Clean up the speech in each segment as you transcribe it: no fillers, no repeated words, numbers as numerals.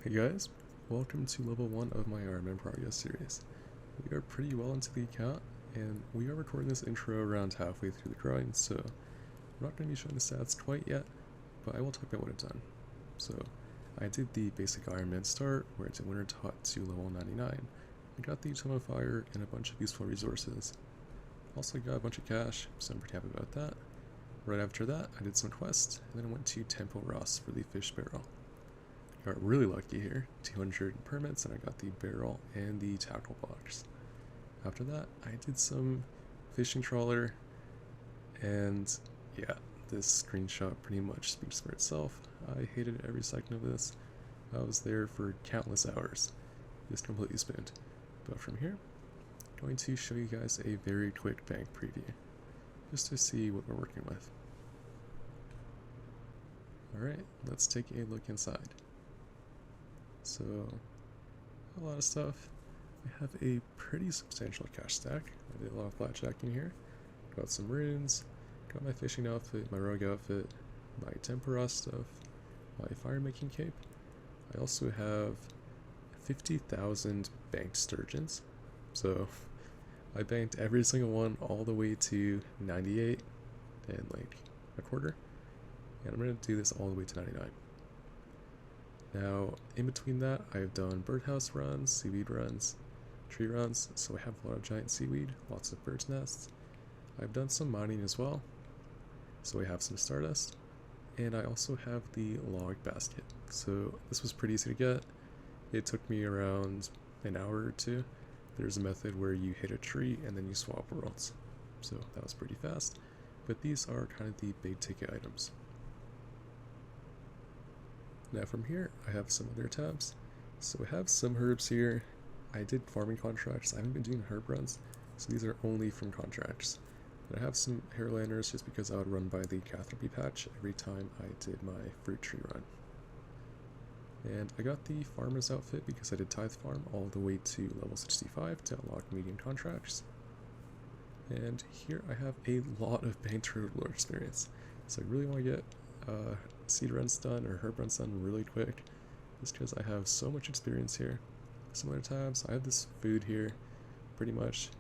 Hey guys, welcome to level 1 of my Ironman Progress series. We are pretty well into the account, and we are recording this intro around halfway through the grind, so I'm not going to be showing the stats quite yet, but I will talk about what I've done. So, I did the basic Ironman start, where it's a winter taught to level 99. I got the Tome of Fire and a bunch of useful resources. Also got a bunch of cash, so I'm pretty happy about that. Right after that, I did some quests, and then I went to Temple Ross for the fish barrel. Got really lucky here, 200 permits, and I got the barrel and the tackle box. After that, I did some fishing trawler, and yeah, this screenshot pretty much speaks for itself. I hated every second of this. I was there for countless hours, just completely spent. But from here, I'm going to show you guys a very quick bank preview, just to see what we're working with. Alright, let's take a look inside. So, a lot of stuff. I have a pretty substantial cash stack. I did a lot of blackjacking here. Got some runes, got my fishing outfit, my rogue outfit, my tempera stuff, my fire making cape. I also have 50,000 banked sturgeons. So, I banked every single one all the way to 98 and like a quarter. And I'm going to do this all the way to 99. Now, in between that, I've done birdhouse runs, seaweed runs, tree runs, so I have a lot of giant seaweed, lots of bird's nests. I've done some mining as well, so I have some stardust, and I also have the log basket. So this was pretty easy to get. It took me around an hour or two. There's a method where you hit a tree and then you swap worlds, so that was pretty fast. But these are kind of the big ticket items. Now from here, I have some other tabs. So I have some herbs here. I did farming contracts. I haven't been doing herb runs, so these are only from contracts. But I have some hairlanders just because I would run by the Catherby patch every time I did my fruit tree run. And I got the farmer's outfit because I did tithe farm all the way to level 65 to unlock medium contracts. And here I have a lot of banked road lore experience. So I really want to get seed runs done or herb runs done really quick, just because I have so much experience here. Some other tabs, I have this food here. Pretty much,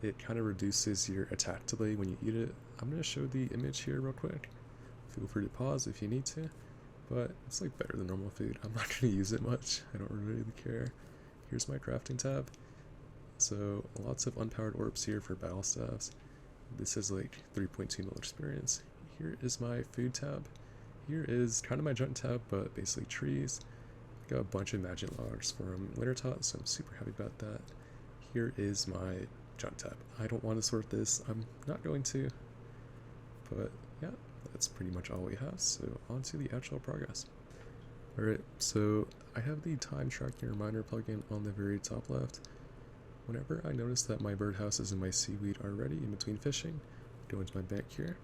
it kind of reduces your attack delay when you eat it. I'm going to show the image here real quick. Feel free to pause if you need to, but it's like better than normal food. I'm not going to use it much. I don't really care. Here's my crafting tab. So lots of unpowered orbs here for battle staves. This is like 3.2 mil experience. Here is my food tab. Here is kind of my junk tab, but basically trees. I got a bunch of magic logs from Wintertot, so I'm super happy about that. Here is my junk tab. I don't want to sort this. I'm not going to. But yeah, that's pretty much all we have. So on to the actual progress. Alright, so I have the time tracking reminder plugin on the very top left. Whenever I notice that my birdhouses and my seaweed are ready in between fishing, go into my bank here.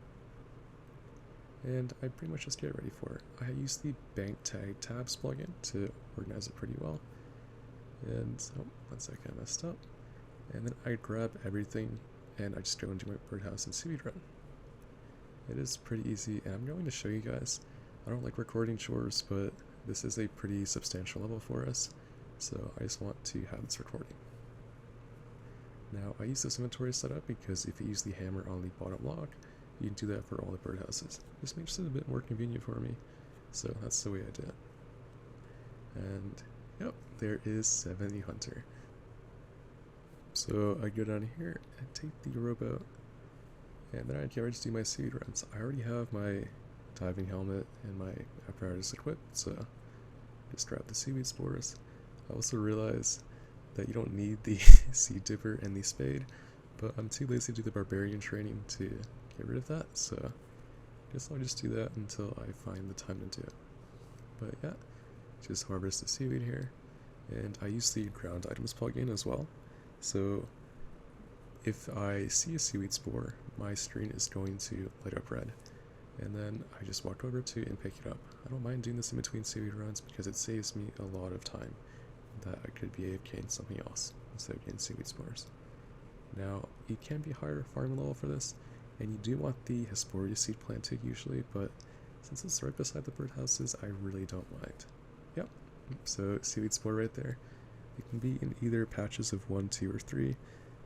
And I pretty much just get ready for it. I use the bank tag tabs plugin to organize it pretty well. And, oh, 1 second, I messed up. And then I grab everything and I just go into my birdhouse and seaweed run. It is pretty easy, and I'm going to show you guys. I don't like recording chores, but this is a pretty substantial level for us, so I just want to have this recording. Now, I use this inventory setup because if you use the hammer on the bottom log, you can do that for all the birdhouses. Just makes it a bit more convenient for me, so that's the way I did it. And yep, there is 70 Hunter. So I go down here and take the rowboat, and then I get ready to do my seaweed runs. I already have my diving helmet and my apparatus equipped, so just grab the seaweed spores. I also realize that you don't need the seed dipper and the spade, but I'm too lazy to do the barbarian training to get rid of that, so I guess I'll just do that until I find the time to do it. But yeah, just harvest the seaweed here, and I use the ground items plugin as well. So if I see a seaweed spore, my screen is going to light up red, and then I just walk over to it and pick it up. I don't mind doing this in between seaweed runs because it saves me a lot of time that I could be AFKing something else instead of getting seaweed spores. Now, it can be higher farm level for this, and you do want the Hesperia seed planted usually, but since it's right beside the birdhouses, I really don't mind. Yep, So seaweed spore right there. It can be in either patches of 1, 2, or 3.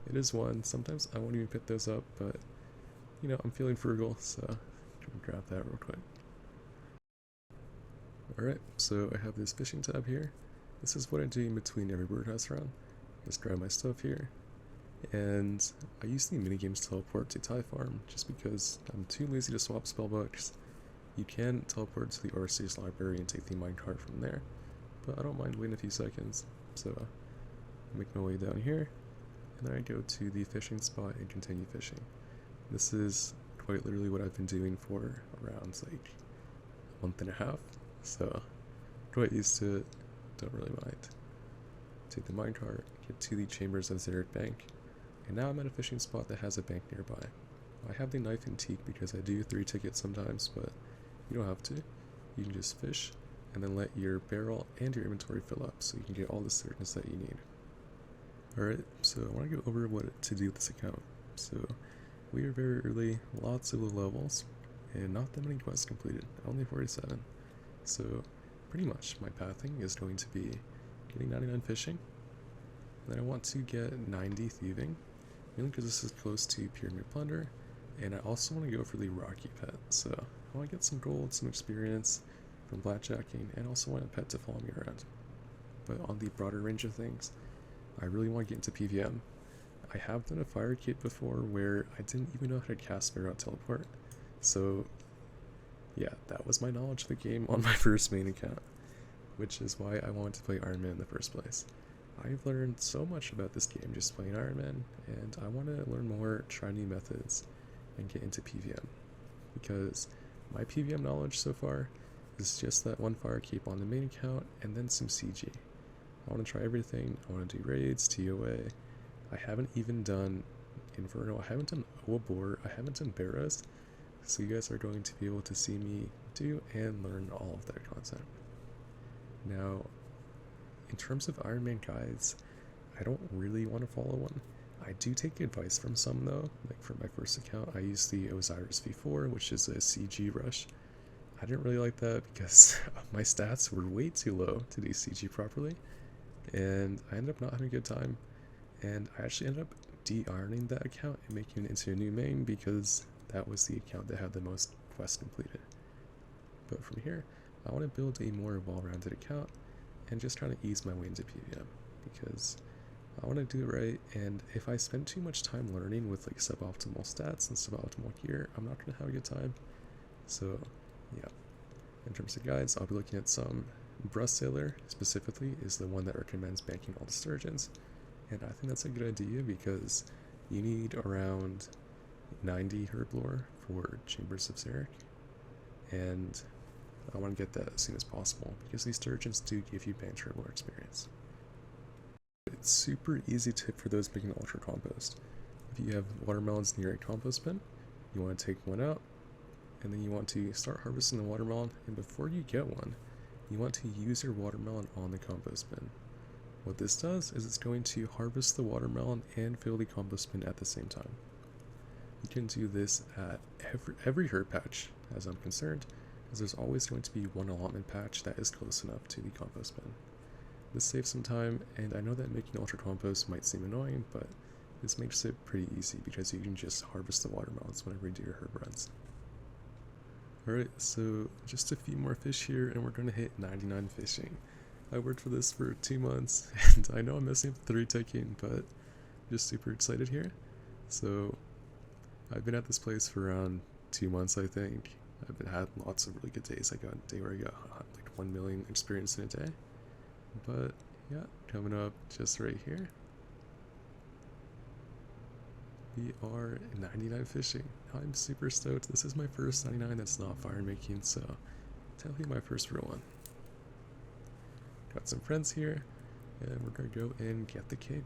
It is 1. Sometimes I won't even pick those up, but you know, I'm feeling frugal, so I'm gonna grab that real quick. Alright, so I have this fishing tab here. This is what I do in between every birdhouse run. Just grab my stuff here, and I use the minigames teleport to tie farm just because I'm too lazy to swap spellbooks. You can teleport to the Overseer's library and take the minecart from there, but I don't mind waiting a few seconds. So I make my way down here, and then I go to the fishing spot and continue fishing. This is quite literally what I've been doing for around like a month and a half, so quite used to it, don't really mind. Take the minecart, get to the chambers of Xeric Bank, and now I'm at a fishing spot that has a bank nearby. I have the knife and teak because I do 3 tickets sometimes, but you don't have to. You can just fish, and then let your barrel and your inventory fill up so you can get all the sturgeons that you need. Alright, so I want to go over what to do with this account. So we are very early, lots of low levels, and not that many quests completed, only 47. So pretty much my pathing is going to be getting 99 fishing, and then I want to get 90 thieving, mainly because this is close to Pyramid Plunder, and I also want to go for the Rocky Pet, so I want to get some gold, some experience from blackjacking, and also want a pet to follow me around. But on the broader range of things, I really want to get into PVM. I have done a fire cape before where I didn't even know how to cast Fire Out Teleport, so yeah, that was my knowledge of the game on my first main account, which is why I wanted to play Ironman in the first place. I've learned so much about this game just playing Ironman, and I want to learn more, try new methods, and get into PVM, because my PVM knowledge so far is just that one fire cape on the main account and then some CG. I want to try everything. I want to do raids, TOA. I haven't even done Inferno. I haven't done Oabor. I haven't done Barrows. So you guys are going to be able to see me do and learn all of that content. Now, in terms of Ironman guides, I don't really want to follow one. I do take advice from some though. Like for my first account, I used the Osiris V4, which is a CG rush. I didn't really like that because my stats were way too low to do CG properly, and I ended up not having a good time, and I actually ended up de-ironing that account and making it into a new main because that was the account that had the most quests completed. But from here, I want to build a more well-rounded account and just trying to ease my way into PVM because I want to do it right, and if I spend too much time learning with like suboptimal stats and suboptimal gear, I'm not going to have a good time. So yeah, in terms of guides, I'll be looking at some. Breast Sailor specifically is the one that recommends banking all the sturgeons, and I think that's a good idea because you need around 90 herb lore for Chambers of Xeric, and I want to get that as soon as possible because these sturgeons do give you banked herb lore experience. It's super easy tip for those making ultra compost. If you have watermelons near a compost bin, you want to take one out, and then you want to start harvesting the watermelon, and before you get one, you want to use your watermelon on the compost bin. What this does is it's going to harvest the watermelon and fill the compost bin at the same time. You can do this at every herb patch, as I'm concerned, as there's always going to be one allotment patch that is close enough to the compost bin. This saves some time, and I know that making ultra compost might seem annoying, but this makes it pretty easy because you can just harvest the watermelons whenever you do your herb runs. Alright, so just a few more fish here and we're going to hit 99 fishing. I worked for this for 2 months, and I know I'm messing up the 3 ticking, but I'm just super excited here. So I've been at this place for around 2 months, I think. I've had lots of really good days. I got a day where I got like 1 million experience in a day. But yeah, coming up just right here, we are 99 fishing. I'm super stoked. This is my first 99 that's not fire making, so definitely my first real one. Got some friends here, and we're gonna go and get the cape.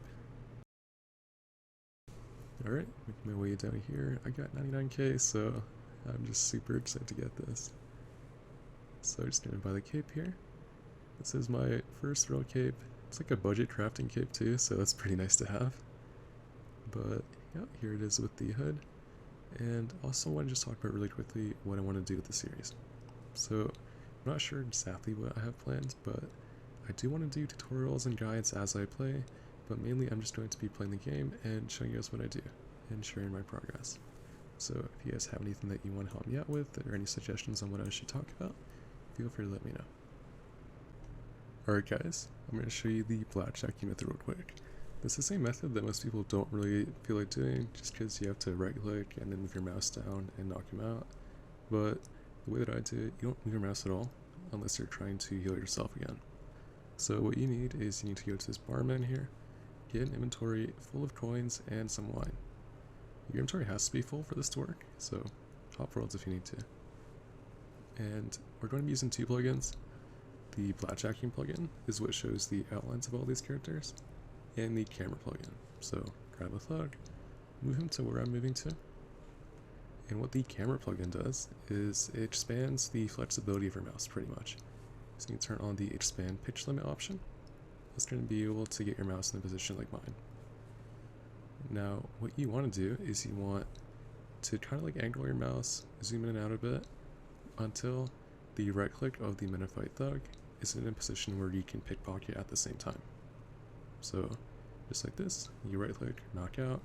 Alright, making my way down here. I got 99k, so I'm just super excited to get this. So just gonna buy the cape here. This is my first real cape. It's like a budget crafting cape too, so that's pretty nice to have. But yeah, here it is with the hood. And also want to just talk about really quickly what I want to do with the series. So I'm not sure exactly what I have planned, but I do want to do tutorials and guides as I play, but mainly I'm just going to be playing the game and showing you guys what I do and sharing my progress. So if you guys have anything that you want to help me out with or any suggestions on what I should talk about, feel free to let me know. Alright guys, I'm going to show you the blackjacking method real quick. This is a method that most people don't really feel like doing just because you have to right click and then move your mouse down and knock him out. But the way that I do it, you don't move your mouse at all unless you're trying to heal yourself again. So what you need is you need to go to this barman here, get an inventory full of coins and some wine. Your inventory has to be full for this to work, so hop worlds if you need to. And we're going to be using two plugins. The blackjacking plugin is what shows the outlines of all these characters, and the camera plugin. So grab a thug, move him to where I'm moving to, and what the camera plugin does is it expands the flexibility of your mouse pretty much. So you can turn on the expand pitch limit option. That's going to be able to get your mouse in a position like mine. Now what you want to do is you want to kind of like angle your mouse, zoom in and out a bit until the right click of the Metafight Thug is in a position where you can pickpocket at the same time. So just like this, you right click, knock out,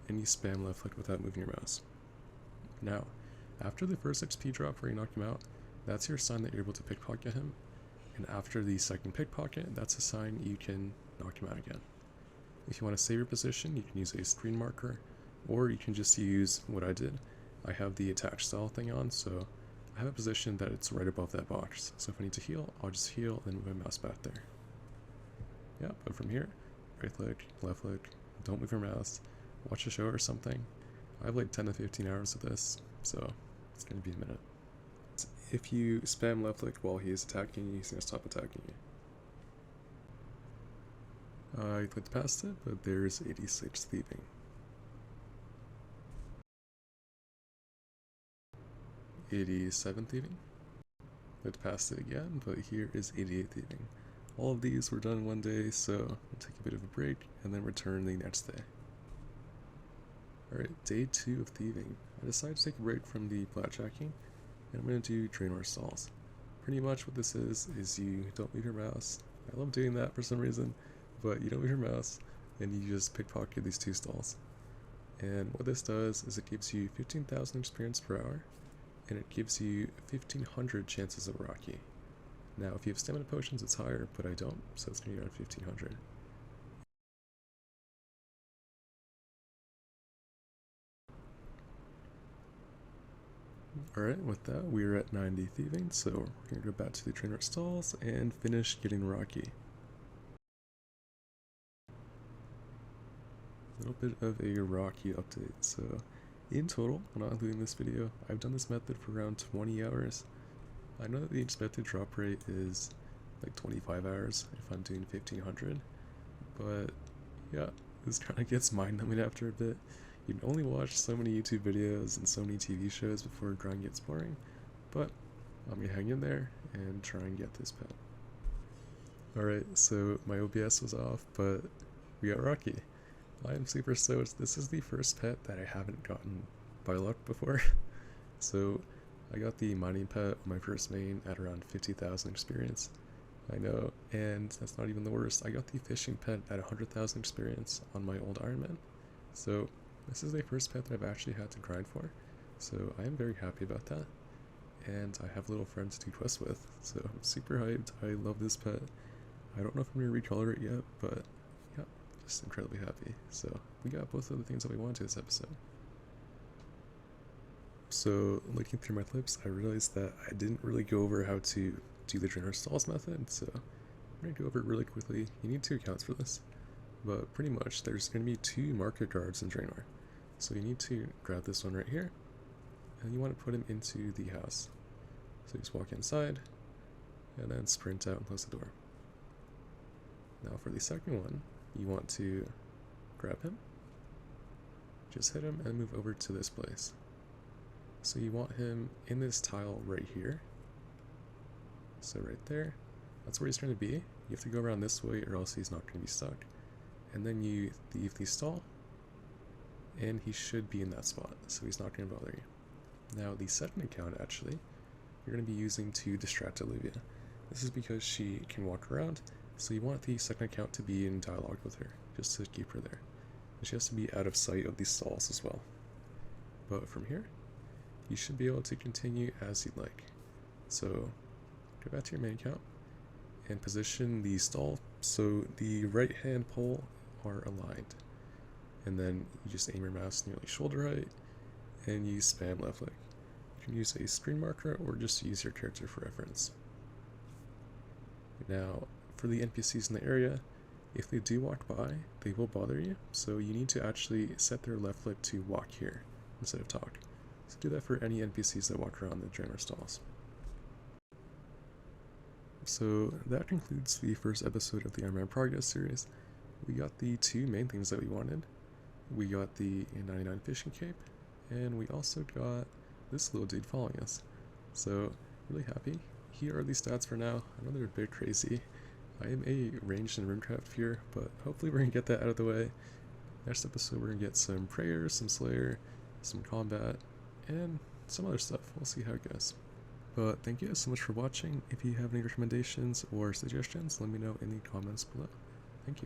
and you spam left click without moving your mouse. Now, after the first XP drop where you knock him out, that's your sign that you're able to pickpocket him. And after the second pickpocket, that's a sign you can knock him out again. If you want to save your position, you can use a screen marker, or you can just use what I did. I have the attach style thing on, so I have a position that it's right above that box. So if I need to heal, I'll just heal and move my mouse back there. Yeah, but from here, right click, left click, don't move your mouse, watch a show or something. I have like 10 to 15 hours of this, so it's going to be a minute. If you spam left click while he is attacking you, he's going to stop attacking you. I clicked past it, but there's 86 thieving. '87 thieving. Clicked past it again, but here is 88 thieving. All of these were done one day, so I'll take a bit of a break and then return the next day. Alright, day 2 of thieving. I decided to take a break from the blackjacking, and I'm going to do train horse stalls. Pretty much what this is you don't move your mouse. I love doing that for some reason, but you don't move your mouse, and you just pickpocket these two stalls. And what this does is it gives you 15,000 experience per hour, and it gives you 1,500 chances of Rocky. Now, if you have stamina potions, it's higher, but I don't, so it's going to be around 1,500. Alright, with that, we are at 90 thieving, so we're going to go back to the trainer stalls and finish getting Rocky. A little bit of a Rocky update. So, in total, not including this video, I've done this method for around 20 hours. I know that the expected drop rate is like 25 hours if I'm doing 1,500, but yeah, this kind of gets mind-numbing after a bit. You can only watch so many YouTube videos and so many TV shows before grind gets boring, but I'm gonna hang in there and try and get this pet. Alright, so my OBS was off, but we got Rocky. I am super stoked. This is the first pet that I haven't gotten by luck before. So I got the mining pet on my first main at around 50,000 experience. I know, and that's not even the worst. I got the fishing pet at 100,000 experience on my old Ironman. So this is the first pet that I've actually had to grind for. So I am very happy about that. And I have little friends to quest with, so I'm super hyped. I love this pet. I don't know if I'm going to recolor it yet, but yeah, just incredibly happy. So we got both of the things that we wanted to this episode. So looking through my clips, I realized that I didn't really go over how to do the trainer stalls method, so I'm going to go over it really quickly. You need 2 accounts for this, but pretty much there's going to be 2 market guards in Draenor. So you need to grab this one right here, and you want to put him into the house. So just walk inside, and then sprint out and close the door. Now for the second one, you want to grab him, just hit him, and move over to this place. So you want him in this tile right here. So right there, that's where he's going to be. You have to go around this way or else he's not going to be stuck. And then you thieve the stall, and he should be in that spot, so he's not going to bother you. Now the second account, actually, you're going to be using to distract Olivia. This is because she can walk around So you want the second account to be in dialogue with her, just to keep her there. And she has to be out of sight of these stalls as well. But from here, you should be able to continue as you'd like. So go back to your main account and position the stall so the right hand pole are aligned. And then you just aim your mouse nearly shoulder height and you spam left click. You can use a screen marker or just use your character for reference. Now, for the NPCs in the area, if they do walk by, they will bother you, so you need to actually set their left click to walk here instead of talk. So do that for any NPCs that walk around the trainer stalls. So that concludes the first episode of the Ironman Progress series. We got the two main things that we wanted. We got the 99 fishing cape, and we also got this little dude following us. So, really happy. Here are the stats for now. I know they're a bit crazy. I am a ranged and runecraft fear, but hopefully we're going to get that out of the way. Next episode we're going to get some prayer, some slayer, some combat, and some other stuff. We'll see how it goes. But thank you guys so much for watching. If you have any recommendations or suggestions, let me know in the comments below.